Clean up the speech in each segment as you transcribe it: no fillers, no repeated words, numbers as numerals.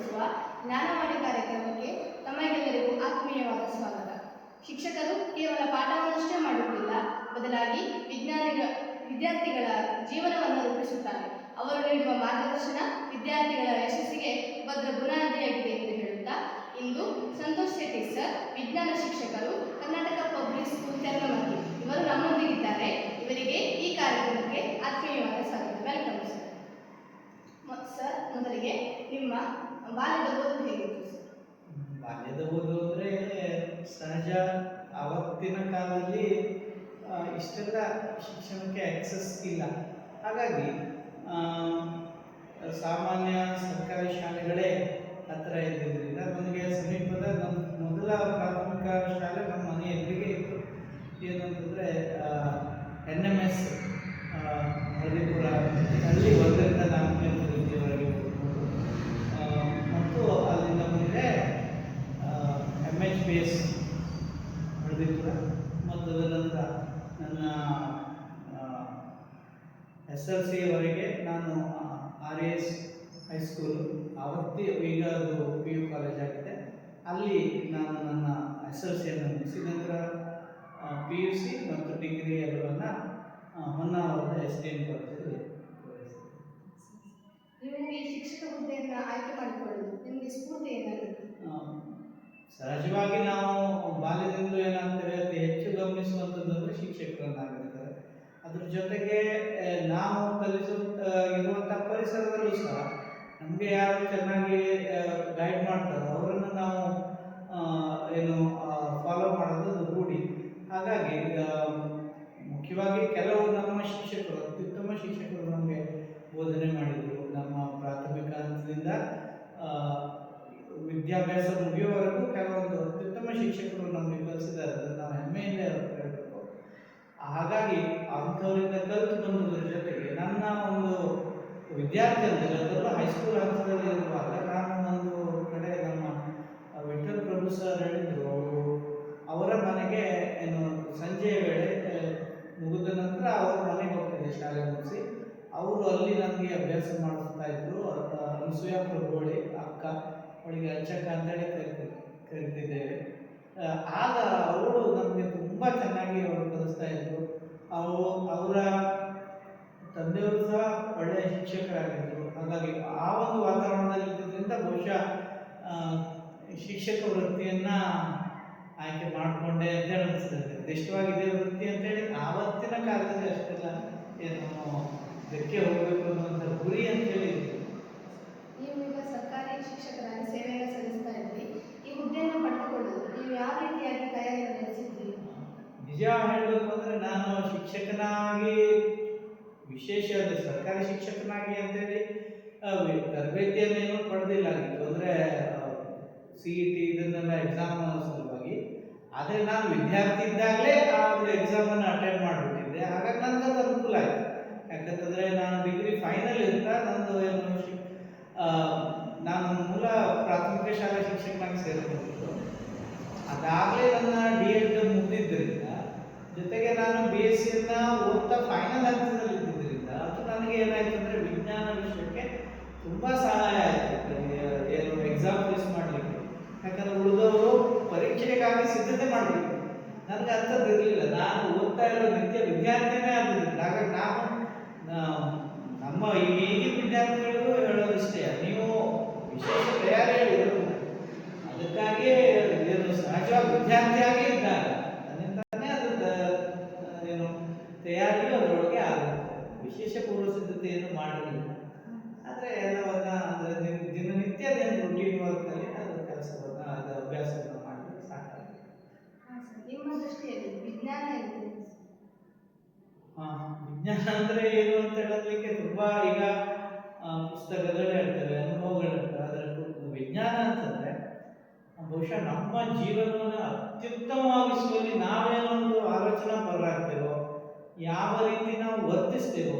ನಡೆಸುವ ಜ್ಞಾನವಾಣಿ ಕಾರ್ಯಕ್ರಮಕ್ಕೆ ತಮಗೆಲ್ಲರಿಗೂ ಆತ್ಮೀಯವಾದ ಸ್ವಾಗತ. ಶಿಕ್ಷಕರು ಕೇವಲ ಪಾಠವನ್ನಷ್ಟೇ ಮಾಡುತ್ತಿಲ್ಲ, ಬದಲಾಗಿ ವಿದ್ಯಾರ್ಥಿಗಳ ಜೀವನವನ್ನು ರೂಪಿಸುತ್ತಾರೆ. ಅವರು ನೀಡುವ ಮಾರ್ಗದರ್ಶನ ವಿದ್ಯಾರ್ಥಿಗಳ ಯಶಸ್ಸಿಗೆ ಭದ್ರ ಬುನಾದಿಯಾಗಿದೆ ಎಂದು ಹೇಳುತ್ತಾ, ಇಂದು ಸಂತೋಷ್ ಶೆಟ್ಟಿ ಸರ್, ವಿಜ್ಞಾನ ಶಿಕ್ಷಕರು, ಕರ್ನಾಟಕ ಪಬ್ಲಿಕ್ ಸ್ಕೂಲ್ ಚನ್ನಮಕ್ಕಿ, ಇವರು ನಮ್ಮೊಂದಿಗಿದ್ದಾರೆ. ಇವರಿಗೆ ಈ ಕಾರ್ಯಕ್ರಮಕ್ಕೆ ಆತ್ಮೀಯವಾದ ಸ್ವಾಗತ. Welcome sir. ಸರ್, ಮೊದಲಿಗೆ ನಿಮ್ಮ ಬಾಲ್ಯದ ಓದು ಹೇಗಿತ್ತು ಸರ್? ಬಾಲ್ಯದ ಓದು ಅಂದರೆ ಸಹಜ. ಆವತ್ತಿನ ಕಾಲದಲ್ಲಿ ಇಷ್ಟೆಲ್ಲ ಶಿಕ್ಷಣಕ್ಕೆ ಆಕ್ಸೆಸ್ ಇಲ್ಲ. ಹಾಗಾಗಿ ಸಾಮಾನ್ಯ ಸರ್ಕಾರಿ ಶಾಲೆಗಳೇ ಹತ್ತಿರ ಇದ್ದಿದ್ದರಿಂದ ನನಗೆ ಸಮೀಪದ ನಮ್ಮ ಮೊದಲ ಪ್ರಾಥಮಿಕ ಶಾಲೆ ನಮ್ಮ ಮನೆ ಎದುರಿಗೆ ಇತ್ತು. ಏನಂತಂದರೆ NMS ಹಳ್ಳಿಪುರ, ಅಲ್ಲಿ 1ರಿಂದ 4ನೇ ತರಗತಿಯವರೆಗೆ ಹೋಗ್ಬೋದು. ಮತ್ತು ಅಲ್ಲಿಂದ ಮುಂದೆ MHPS ಹಳ್ಳಿಪುರ, ಮತ್ತು ಅದರ ನನ್ನ SLCವರೆಗೆ ನಾನು RAS ಹೈಸ್ಕೂಲು, ಆವತ್ತಿ ಈಗ ಅದು PU ಕಾಲೇಜ್ ಆಗಿದೆ. ಅಲ್ಲಿ ನಾನು ನನ್ನ SLCಯನ್ನು ಮುಗಿಸಿ ನಂತರ PUC ಮತ್ತು ಡಿಗ್ರಿ ಎಲ್ಲವನ್ನು ಹೊನ್ನಾವರದ SDM ಕಾಲೇಜಲ್ಲಿ. ನಿಮಗೆ ಶಿಕ್ಷಕ ಹುದ್ದೆಯನ್ನು ಆಯ್ಕೆ ಮಾಡಿಕೊಳ್ಳಲು ನಿಮಗೆ ಸ್ಫೂರ್ತಿ ಏನಾಗಿತ್ತು? ಸಹಜವಾಗಿ ನಾವು ಬಾಲ್ಯದಿಂದ ಏನಾಗ್ತೇವೆ ಅತಿ ಹೆಚ್ಚು ಗಮನಿಸುವಂಥದ್ದು ಅಂದರೆ ಶಿಕ್ಷಕರನ್ನಾಗಿರ್ತಾರೆ. ಅದ್ರ ಜೊತೆಗೆ ನಾವು ಇರುವಂಥ ಪರಿಸರದಲ್ಲೂ ಸಹ ನಮಗೆ ಯಾರು ಚೆನ್ನಾಗಿ ಗೈಡ್ ಮಾಡ್ತಾರೋ ಅವರನ್ನು ನಾವು ಫಾಲೋ ಮಾಡೋದು ರೂಢಿ. ಹಾಗಾಗಿ ಮುಖ್ಯವಾಗಿ ಕೆಲವು ನಮ್ಮ ಶಿಕ್ಷಕರು, ಅತ್ಯುತ್ತಮ ಶಿಕ್ಷಕರು ನಮಗೆ ಬೋಧನೆ ಮಾಡಿದರು. ನಮ್ಮ ಪ್ರಾಥಮಿಕ ಹಂತದಿಂದ ವಿದ್ಯಾಭ್ಯಾಸ ಮುಗಿಯುವವರೆಗೂ ಕೆಲವೊಂದು ಅತ್ಯುತ್ತಮ ಶಿಕ್ಷಕರು ನಮಗೆ ಕಲಿಸಿದ್ದಾರೆ. ಅದನ್ನು ನಾವು ಹೆಮ್ಮೆಯಿಂದ ಹೇಳಬೇಕು. ಹಾಗಾಗಿ ಅಂಥವರಿಂದ ಕಲಿತು ಬಂದದ್ರ ಜೊತೆಗೆ ನನ್ನ ಒಂದು ವಿದ್ಯಾರ್ಥಿ ಅಂತ ಹೈಸ್ಕೂಲ್ ಹಂತದಲ್ಲಿ ಇರುವಾಗ ನಾನು ಒಂದು ಕಡೆ ನಮ್ಮ ವಿಠಲ್ ಪ್ರಭು ಸರ್ ಹೇಳಿದರು, ಅವರ ಮನೆಗೆ ಸಂಜೆಯ ವೇಳೆ ಮುಗಿದ ನಂತರ ಅವ್ರ ಮನೆಗೆ ಹೋಗ್ತಿದ್ದೆ ಶಾಲೆ ಮುಗಿಸಿ. ಅವರು ಅಲ್ಲಿ ನನಗೆ ಅಭ್ಯಾಸ ಮಾಡಿಸ್ತಾ ಇದ್ರು. ಅನಸೂಯ ಪ್ರಭುವಳಿ ಅಕ್ಕ, ಅವಳಿಗೆ ಅಚ್ಚಕ್ಕ ಅಂತೇಳಿ ಕರಿತಿದ್ದೇವೆ. ಆಗ ಅವರು ನಮಗೆ ತುಂಬ ಚೆನ್ನಾಗಿ ಅವರು ಕಲಿಸ್ತಾ ಇದ್ರು. ಅವರ ತಂದೆಯವರು ಸಹ ಒಳ್ಳೆಯ ಶಿಕ್ಷಕರಾಗಿದ್ದರು. ಹಾಗಾಗಿ ಆ ಒಂದು ವಾತಾವರಣದಲ್ಲಿ ಇದ್ದಿದ್ದರಿಂದ ಬಹುಶಃ ಶಿಕ್ಷಕ ವೃತ್ತಿಯನ್ನು ಆಯ್ಕೆ ಮಾಡಿಕೊಂಡೆ ಅಂತ ಅನಿಸ್ತದೆ. ಇಷ್ಟವಾಗಿದೆ ವೃತ್ತಿ ಅಂತೇಳಿ ಆವತ್ತಿನ ಕಾಲದಲ್ಲಿ ಅಷ್ಟೆಲ್ಲ ಇದಕ್ಕೆ ಹೋಗಬೇಕು ಅನ್ನುವಂಥ ಗುರಿ ಅಂತೇಳಿ. ನೀವು ಈಗ ಸರ್ಕಾರಿ ಶಿಕ್ಷಕರಾಗಿ ಸೇವೆಯನ್ನು ಸಲ್ಲಿಸ್ತಾ ಇದ್ರಿ. ಈ ಹುದ್ದೆಯನ್ನು ಪಡೆದುಕೊಳ್ಳಲು ನೀವು ಯಾವ ರೀತಿಯಾಗಿ ತಯಾರಿಯನ್ನು ನಡೆಸಿದ್ರಿ? ನಿಜ ಹೇಳಬೇಕು ಅಂದರೆ ನಾನು ಶಿಕ್ಷಕನಾಗಿ ವಿಶೇಷ ಸರ್ಕಾರಿ ಶಿಕ್ಷಕನಾಗಿ ಅಂತೇಳಿ ತರಬೇತಿಯನ್ನೇನು ಪಡೆದಿಲ್ಲಾಗಿತ್ತು. ಅಂದರೆ CET ಇದನ್ನೆಲ್ಲ ಎಕ್ಸಾಮ್ ಸಲುವಾಗಿ. ಆದರೆ ನಾನು ವಿದ್ಯಾರ್ಥಿ ಇದ್ದಾಗಲೇ ಆ ಒಂದು ಎಕ್ಸಾಮನ್ನು ಅಟೆಂಡ್ ಮಾಡಿಬಿಟ್ಟಿದ್ದೆ. ಹಾಗಾಗಿ ನನಗೆ ಅದು ಅನುಕೂಲ ಆಯಿತು. ಯಾಕಂತಂದರೆ ನಾನು ಡಿಗ್ರಿ ಫೈನಲ್ ಇರ್ತಾ ನಂದು ನಾನು ಮೂಲ ಪ್ರಾಥಮಿಕ ಶಾಲಾ ಶಿಕ್ಷಕನಾಗಿ ಸೇರಿಕೊಂಡಿದ್ದು. ಅದಾಗಲೇ ನನ್ನ D.Ed ಮುಗಿದಿದ್ದರಿಂದ, ಜೊತೆಗೆ ನಾನು BSc ಓದ್ತಾ ಫೈನಲ್ ಹಂತದಲ್ಲಿ ಇದ್ದಿದ್ದರಿಂದ ಅದು ನನಗೆ ಏನಾಯಿತು ಅಂದರೆ ವಿಜ್ಞಾನ ವಿಷಯಕ್ಕೆ ತುಂಬ ಸಹಾಯ ಆಯಿತು. ಎಕ್ಸಾಮ್ ಫೇಸ್ ಮಾಡಲಿಕ್ಕೆ. ಯಾಕಂದರೆ ಉಳಿದವರು ಪರೀಕ್ಷೆಗಾಗಿ ಸಿದ್ಧತೆ ಮಾಡಬೇಕು, ನನಗೆ ಅಂಥದ್ದು ಇರಲಿಲ್ಲ. ನಾನು ಓದ್ತಾ ಇರೋ ನಿತ್ಯ ವಿದ್ಯಾರ್ಥಿನೇ ಆಗಿದ್ದರಿಂದ ಹಾಗಾಗಿ ನಾನು ನಮ್ಮ ಈಗಿನ ವಿದ್ಯಾರ್ಥಿಗಳಿಗೂ ಹೇಳೋದಿಷ್ಟೇ, ನೀವು ವಿಶೇಷ ತಯಾರಿಯಲ್ಲಿ ಇರೋದಿಲ್ಲ. ಅದಕ್ಕಾಗಿಯೇ ಸಹಜವಾಗಿ ವಿದ್ಯಾರ್ಥಿಯಾಗಿ ಇದ್ದಾಗ ಅದರಿಂದಾನೇ ಅದು ತಯಾರಿಯೂ ಅದರೊಳಗೆ ಆಗುತ್ತೆ. ವಿಶೇಷ ಪೂರ್ವ ಸಿದ್ಧತೆಯನ್ನು ಮಾಡಲಿಲ್ಲ. ಆದರೆ ಎಲ್ಲವನ್ನ ಅಂದರೆ ದಿನನಿತ್ಯದ ರೂಟೀನ್ ವರ್ಕ್ನಲ್ಲಿ ಅದು ಕೆಲಸವನ್ನು ಅದು ಅಭ್ಯಾಸವನ್ನು ಮಾಡಲಿಕ್ಕೆ ಸಾಕಾಗಿದೆ. ನಿಮ್ಮ ದೃಷ್ಟಿಯಲ್ಲಿ ವಿಜ್ಞಾನ ಏನು? ವಿಜ್ಞಾನ ಅಂದರೆ ಏನು ಅಂತ ಹೇಳೋದಕ್ಕೆ ತುಂಬ ಈಗ ಪುಸ್ತಕಗಳು ಹೇಳ್ತೇವೆ, ಅನುಭವಗಳು ಹೇಳ್ತೇವೆ. ಅದರ ವಿಜ್ಞಾನ ಅಂತಂದರೆ ಬಹುಶಃ ನಮ್ಮ ಜೀವನವನ್ನು ಅತ್ಯುತ್ತಮವಾಗಿಸುವಲ್ಲಿ ನಾವೇನೊಂದು ಆಲೋಚನಾ ಪರರಾಗ್ತೇವೋ, ಯಾವ ರೀತಿ ನಾವು ವರ್ತಿಸ್ತೇವೋ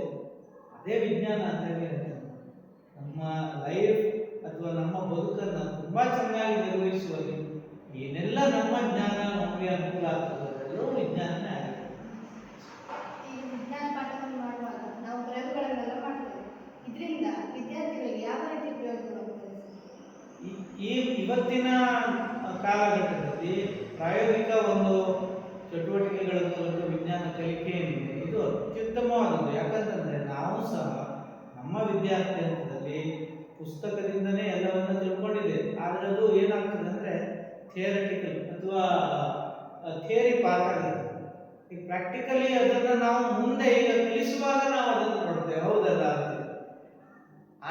ಅದೇ ವಿಜ್ಞಾನ ಅಂತ ಹೇಳಿ ಹೇಳ್ತೇವೆ. ನಮ್ಮ ಲೈಫ್ ಅಥವಾ ನಮ್ಮ ಬದುಕನ್ನು ತುಂಬ ಚೆನ್ನಾಗಿ ನಿರ್ವಹಿಸುವಲ್ಲಿ ಏನೆಲ್ಲ ನಮ್ಮ ಜ್ಞಾನ ನಮಗೆ ಅನುಕೂಲ ಆಗ್ತದೆ ಅದೆಲ್ಲವೂ ವಿಜ್ಞಾನನೇ ಆಗಿದೆ. ಈ ವಿಜ್ಞಾನ ಪಾಠವನ್ನು ಮಾಡುವಾಗ ನಾವು ಪ್ರಯೋಗಗಳನ್ನೆಲ್ಲ ಮಾಡ್ತೇವೆ. ಇದರಿಂದ ವಿದ್ಯಾರ್ಥಿಗಳಿಗೆ ಯಾವ ರೀತಿ ಪ್ರಯೋಗಗಳು ಆಗ್ತದೆ? ಕಲಿಕೆ ಏನಿದೆ ಇದು ಅತ್ಯುತ್ತಮವಾದದ್ದು. ಯಾಕಂತಂದ್ರೆ ನಾವು ಸಹ ನಮ್ಮ ವಿದ್ಯಾರ್ಥಿ ಹಂತದಲ್ಲಿ ಪುಸ್ತಕದಿಂದನೇ ಎಲ್ಲವನ್ನ ತಿಳ್ಕೊಂಡಿದೆ. ಆದರೆ ಅದು ಏನಾಗ್ತದೆ ಅಂದ್ರೆ ಥಿಯರಿಟಿಕಲ್ ಅಥವಾ ಥಿಯರಿ ಪಾರ್ಟ್ ಆಗಿರುತ್ತೆ. ಈಗ ಪ್ರಾಕ್ಟಿಕಲಿ ಅದನ್ನ ನಾವು ಮುಂದೆ ಈಗ ಕಲಿಸುವಾಗ ನಾವು ಅದನ್ನು ನೋಡ್ತೇವೆ, ಹೌದಲ್ಲ ಅಂತ.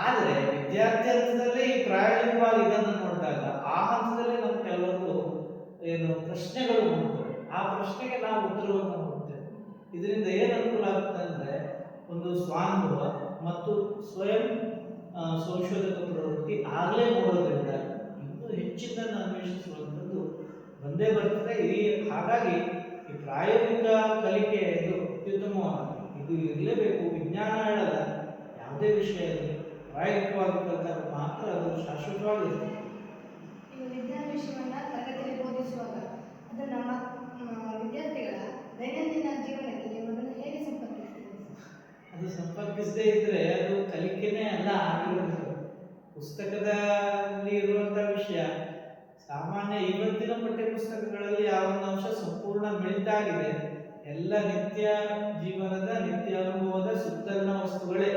ಆದರೆ ವಿದ್ಯಾರ್ಥಿ ಹಂತದಲ್ಲಿ ಪ್ರಾಯೋಗಿಕವಾಗಿ ಇದನ್ನು ನೋಡಿದಾಗ ಆ ಹಂತದಲ್ಲಿ ನಮ್ಗೆ ಕೆಲವೊಂದು ಪ್ರಶ್ನೆಗಳು ಮೂಡ್ತವೆ. ಆ ಪ್ರಶ್ನೆಗೆ ನಾವು ಉತ್ತರವನ್ನು ನೋಡ್ತೇವೆ. ಇದರಿಂದ ಏನು ಅನುಕೂಲ ಆಗುತ್ತೆ ಅಂದ್ರೆ ಒಂದು ಸ್ವಾನುಭವ ಮತ್ತು ಸ್ವಯಂ ಸಂಶೋಧಕ ಪ್ರವೃತ್ತಿ ಆಗಲೇ ಮೂಡೋದ್ರಿಂದ ಇನ್ನೂ ಹೆಚ್ಚಿನದನ್ನು ಅನ್ವೇಷಿಸುವಂಥದ್ದು ಬಂದೇ ಬರ್ತದೆ. ಹಾಗಾಗಿ ಈ ಪ್ರಾಯೋಗಿಕ ಕಲಿಕೆ ಇದು ಅತ್ಯುತ್ತಮವಾಗಿದೆ. ಇದು ಇರಲೇಬೇಕು. ವಿಜ್ಞಾನ ಹೇಳಲ್ಲ, ಯಾವುದೇ ವಿಷಯ ಇರಲಿ ಪ್ರಾಯೋಗಿಕವಾಗಿ ಕಲಿತಾಗ ಮಾತ್ರ ಅದು ಶಾಶ್ವತವಾಗಿರುತ್ತೆ. ಈಗ ವಿಜ್ಞಾನ ವಿಷಯವನ್ನ ತರಗತಿಯಲ್ಲಿ ಬೋಧಿಸುವಾಗ ಅದು ನಮ್ಮ ವಿದ್ಯಾರ್ಥಿಗಳ ದೈನಂದಿನ ಜೀವನಕ್ಕೆ ನೀವು ಅದನ್ನು ಹೇಗೆ ಸಂಪರ್ಕಿಸ್ತೀರಿ? ಅದು ಸಂಪರ್ಕಿಸದೇ ಇದ್ರೆ ಅದು ಕಲಿಕೆನೇ ಅಲ್ಲ ಆಗಿರೋದು. ಪುಸ್ತಕದಲ್ಲಿ ಇರುವಂತಹ ವಿಷಯ ಸಾಮಾನ್ಯ ಇವತ್ತಿನ ಪಠ್ಯ ಪುಸ್ತಕಗಳಲ್ಲಿ ಆ ಒಂದು ಅಂಶ ಸಂಪೂರ್ಣ ಮಿಳಿತಾಗಿದೆ. ಎಲ್ಲ ನಿತ್ಯ ಜೀವನದ ನಿತ್ಯ ಅನುಭವದ ಸುತ್ತಲಿನ ವಸ್ತುಗಳೇ.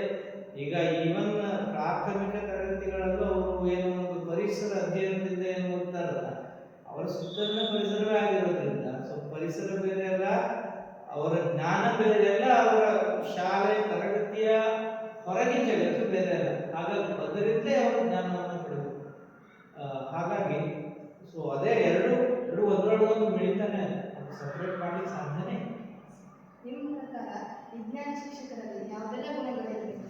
ಈಗ ಈವನ್ ಪ್ರಾಥಮಿಕ ತರಗತಿಗಳಲ್ಲೂ ಅವರು ಏನು ಒಂದು ಪರಿಸರ ಅಧ್ಯಯನದಿಂದ ಏನು ಓದ್ತಾರಲ್ಲ, ಅವರ ಸುತ್ತಲಿನ ಪರಿಸರವೇ ಆಗಿರೋದ್ರಿಂದ ಪರಿಸರ ಬೇರೆ ಅಲ್ಲ, ಅವರ ಜ್ಞಾನ ಬೇರೆ ಅಲ್ಲ, ಅವರ ಶಾಲೆ ತರಗತಿಯ ಹೊರಗಿನ ಜಗತ್ತು ಬೇರೆ ಅಲ್ಲ. ಹಾಗಾಗಿ ಅದರಿಂದಲೇ ಅವರು ಜ್ಞಾನವನ್ನು ಪಡೆಯಬೇಕು. ಹಾಗಾಗಿ ಅದೇ ಎರಡು ಒಂದರೊಳಗೊಂದು ಮಿಳಿತಾನೆ, ಅದು ಸಪ್ರೇಟ್ ಮಾಡಿ ಸಾಧನೆ. ನಿಮ್ಮ ಪ್ರಕಾರ ವಿಜ್ಞಾನ ಶಿಕ್ಷಕರಲ್ಲಿ ಯಾವುದೆಲ್ಲ ಗುಣಗಳಿರಬೇಕು?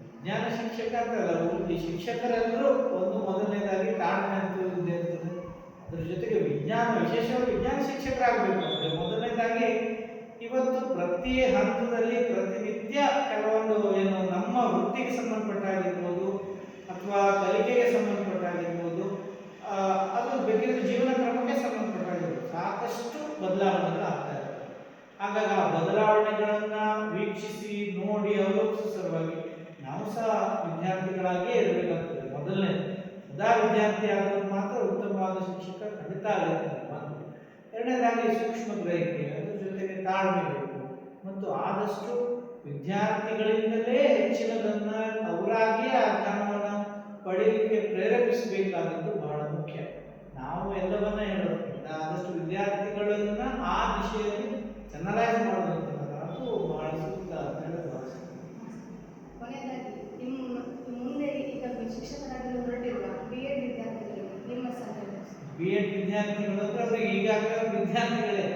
ವಿಜ್ಞಾನ ಶಿಕ್ಷಕ ಅಂತಲ್ಲ, ಈ ಶಿಕ್ಷಕರೆಲ್ಲರೂ ಒಂದು ಮೊದಲನೇದಾಗಿ ತಾಳ್ಮೆ ಅಂತ ಇರ್ತದೆ. ಅದ್ರ ಜೊತೆಗೆ ವಿಶೇಷವಾಗಿ ವಿಜ್ಞಾನ ಶಿಕ್ಷಕರಾಗಬೇಕು ಅಂದ್ರೆ ಮೊದಲನೇದಾಗಿ ಇವತ್ತು ಪ್ರತಿ ಹಂತದಲ್ಲಿ ಪ್ರತಿನಿತ್ಯ ಕೆಲವೊಂದು ನಮ್ಮ ವೃತ್ತಿಗೆ ಸಂಬಂಧಪಟ್ಟಾಗಿರ್ಬೋದು ಅಥವಾ ಕಲಿಕೆಗೆ ಸಂಬಂಧಪಟ್ಟಾಗಿರ್ಬೋದು, ಅದು ಬೇಕಿದ್ರೆ ಜೀವನ ಕ್ರಮಕ್ಕೆ ಸಂಬಂಧಪಟ್ಟಾಗಿರ್ಬೋದು, ಸಾಕಷ್ಟು ಬದಲಾವಣೆಗಳಾಗ್ತಾ ಇರ್ತವೆ. ಹಾಗಾಗಿ ಆ ಬದಲಾವಣೆಗಳನ್ನ ವೀಕ್ಷಿಸಿ ನೋಡಿ ಅವಲೋಕಿಸುವ ಸಲುವಾಗಿ ನಾವು ಸಹ ವಿದ್ಯಾರ್ಥಿಗಳಾಗಿಯೇ ಇರಬೇಕಾಗ್ತದೆ. ಮೊದಲನೇ ಸದಾ ವಿದ್ಯಾರ್ಥಿ ಆದರೂ ಮಾತ್ರ ಉತ್ತಮವಾದ ಶಿಕ್ಷಕ ಖಂಡಿತ ಆಗಿರ್ತಾರೆ. ಎರಡನೇದಾಗಿ ಸೂಕ್ಷ್ಮ ಗ್ರಹಿಕೆ, ಅದ್ರ ಜೊತೆಗೆ ತಾಳ್ಮೆ ಬೇಕು ಮತ್ತು ಆದಷ್ಟು ವಿದ್ಯಾರ್ಥಿಗಳಿಂದಲೇ ಹೆಚ್ಚಿನದನ್ನ ಅವರಾಗಿಯೇ ಆ ಜ್ಞಾನವನ್ನು ಪಡೆಯಲಿಕ್ಕೆ ಪ್ರೇರೇಪಿಸಬೇಕಾದದ್ದು ಬಹಳ ಮುಖ್ಯ. ನಾವು ಎಲ್ಲವನ್ನ ಹೇಳೋದ್ರಿಂದ ಆದಷ್ಟು ವಿದ್ಯಾರ್ಥಿಗಳನ್ನ ಆ ದಿಶೆಯಲ್ಲಿ ಜನರೈಸ್ ಮಾಡುವಂಥದ್ದು ಅದು ಬಹಳ ಸೂಕ್ತ ಅಂತ ಹೇಳಿ ಭಾವಿಸ್ತೇನೆ. ಕೊನೆಯದಾಗಿ ಮುಂದೆ ಈಗ ಶಿಕ್ಷಕರಾಗಿ ಹೊರಟಿರುವ B.Ed ವಿದ್ಯಾರ್ಥಿಗಳಿಗೆ ನಿಮ್ಮ ಸಲಹೆ? B.Ed ವಿದ್ಯಾರ್ಥಿಗಳು ಅಂದ್ರೆ ಅವರಿಗೆ ಈಗಾಗಲೇ ವಿದ್ಯಾರ್ಥಿಗಳೇ,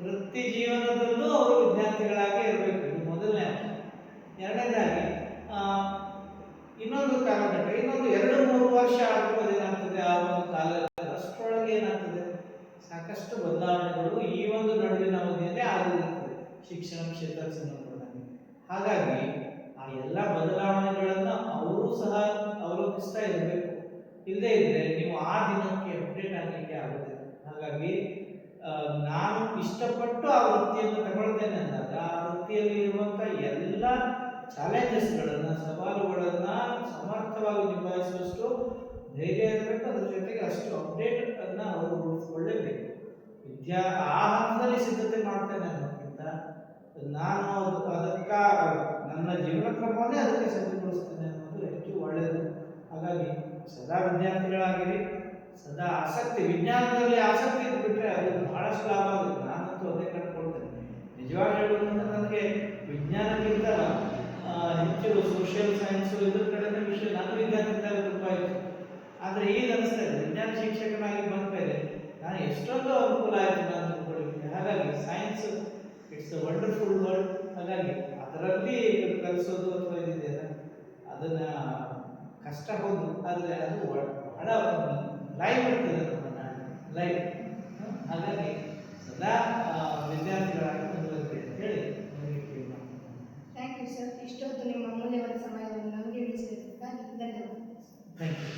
ವೃತ್ತಿ ಜೀವನದಲ್ಲೂ ಅವರು ವಿದ್ಯಾರ್ಥಿಗಳಾಗಿ ಇರಬೇಕು. ಇದು ಮೊದಲನೇ ಅಂಶ. ಎರಡನೇದಾಗಿ ಇನ್ನೊಂದು ಕಾಲಘಟ್ಟ, ಇನ್ನೊಂದು 2-3 ವರ್ಷ ಆಗುವುದು ಏನಾಗ್ತದೆ, ಆ ಒಂದು ಕಾಲ ಅಷ್ಟರೊಳಗೆ ಏನಾಗ್ತದೆ ಸಾಕಷ್ಟು ಬದಲಾವಣೆಗಳು ಈ ಒಂದು ನಡುವಿನ ಅವಧಿಯಲ್ಲೇ ಆಗಿರುತ್ತದೆ ಶಿಕ್ಷಣ ಕ್ಷೇತ್ರಕ್ಕೆ ಸಂಬಂಧಪಟ್ಟಂಗೆ. ಹಾಗಾಗಿ ಆ ಎಲ್ಲ ಬದಲಾವಣೆಗಳನ್ನ ಅವರು ಸಹ ಅವಲೋಕಿಸ್ತಾ ಇರಬೇಕು. ಇಲ್ಲದೇ ಇದ್ರೆ ನೀವು ಆ ದಿನಕ್ಕೆ ಅಪ್ಡೇಟ್ ಆಗಲಿಕ್ಕೆ ಆಗುತ್ತೆ. ಹಾಗಾಗಿ ನಾನು ಇಷ್ಟಪಟ್ಟು ಆ ವೃತ್ತಿಯನ್ನು ತಗೊಳ್ತೇನೆ ಅಂದಾಗ ಆ ವೃತ್ತಿಯಲ್ಲಿ ಇರುವಂಥ ಎಲ್ಲ ಚಾಲೆಂಜಸ್ಗಳನ್ನು, ಸವಾಲುಗಳನ್ನು ಸಮರ್ಥವಾಗಿ ನಿಭಾಯಿಸುವಷ್ಟು ಧೈರ್ಯ ಇರಬೇಕು. ಅದ್ರ ಜೊತೆಗೆ ಅಷ್ಟು ಅಪ್ಡೇಟ್ ಅನ್ನ ಅವರು ರೂಢಿಸಿಕೊಳ್ಳೇಬೇಕು. ಆ ಹಂತದಲ್ಲಿ ಸಿದ್ಧತೆ ಮಾಡ್ತೇನೆ ಅನ್ನೋದಕ್ಕಿಂತ ನಾನು ಅದಕ್ಕೆ ನನ್ನ ಜೀವನ ಕ್ರಮವನ್ನೇ ಅದಕ್ಕೆ ಸಜ್ಜುಗೊಳಿಸ್ತೇನೆ ಅನ್ನೋದು ಹೆಚ್ಚು ಒಳ್ಳೆಯದು. ಹಾಗಾಗಿ ಸದಾ ವಿದ್ಯಾರ್ಥಿಗಳಾಗಿರಿ, ಸದಾ ಆಸಕ್ತಿ, ವಿಜ್ಞಾನದಲ್ಲಿ ಆಸಕ್ತಿ ಇದ್ಬಿಟ್ರೆ ಅದು ಬಹಳಷ್ಟು ಲಾಭ ಆಗುತ್ತೆ. ನಾನಂತೂ ಅದೇ ಕಂಡುಕೊಳ್ತೇನೆ. ನಿಜವಾಗಿ ಹೇಳುವುದಂದ್ರೆ ನನಗೆ ವಿಜ್ಞಾನಕ್ಕಿಂತ ಹೆಚ್ಚು ಸೋಷಿಯಲ್ ಸೈನ್ಸು ಇದ್ರ ಕಡೆನೇ ವಿಷಯ ನಾನು ವಿದ್ಯಾರ್ಥಿದಾಗ ತುಂಬ ಇತ್ತು. ಆದರೆ ಈಗ ಅನಿಸ್ತಾ ಇದೆ ವಿಜ್ಞಾನ ಶಿಕ್ಷಕನಾಗಿ ಬಂದ ಮೇಲೆ ನಾನು ಎಷ್ಟೊಂದು ಅನುಕೂಲ ಆಯಿತು ನಾನು ತಿಳ್ಕೊಳ್ಳಿಕ್ಕೆ. ಹಾಗಾಗಿ science it's a wonderful world. ಹಾಗಾಗಿ ಅದರಲ್ಲಿ ಕಲಿಸೋದು ಅಥವಾ ಇದಿದೆಯಲ್ಲ ಅದನ್ನ ಕಷ್ಟ ಹೌದು, ಆದರೆ ಅದು ಬಹಳ ಲೈವ್ ಇರ್ತದೆ ನಮ್ಮ ಲೈವ್. ಹಾಗಾಗಿ ಸದಾ ವಿದ್ಯಾರ್ಥಿಗಳಾಗಿ ಮುಂದುವರಿದೆ ಅಂತ ಹೇಳಿ ಥ್ಯಾಂಕ್ ಯು ಸರ್. ಇಷ್ಟೊತ್ತು ನಿಮ್ಮ ಅಮೂಲ್ಯವಾದ ಸಮಯವನ್ನು ನಮಗೆ ಉಳಿಸಿದ್ದಕ್ಕಾಗಿ ಧನ್ಯವಾದ. Thank you.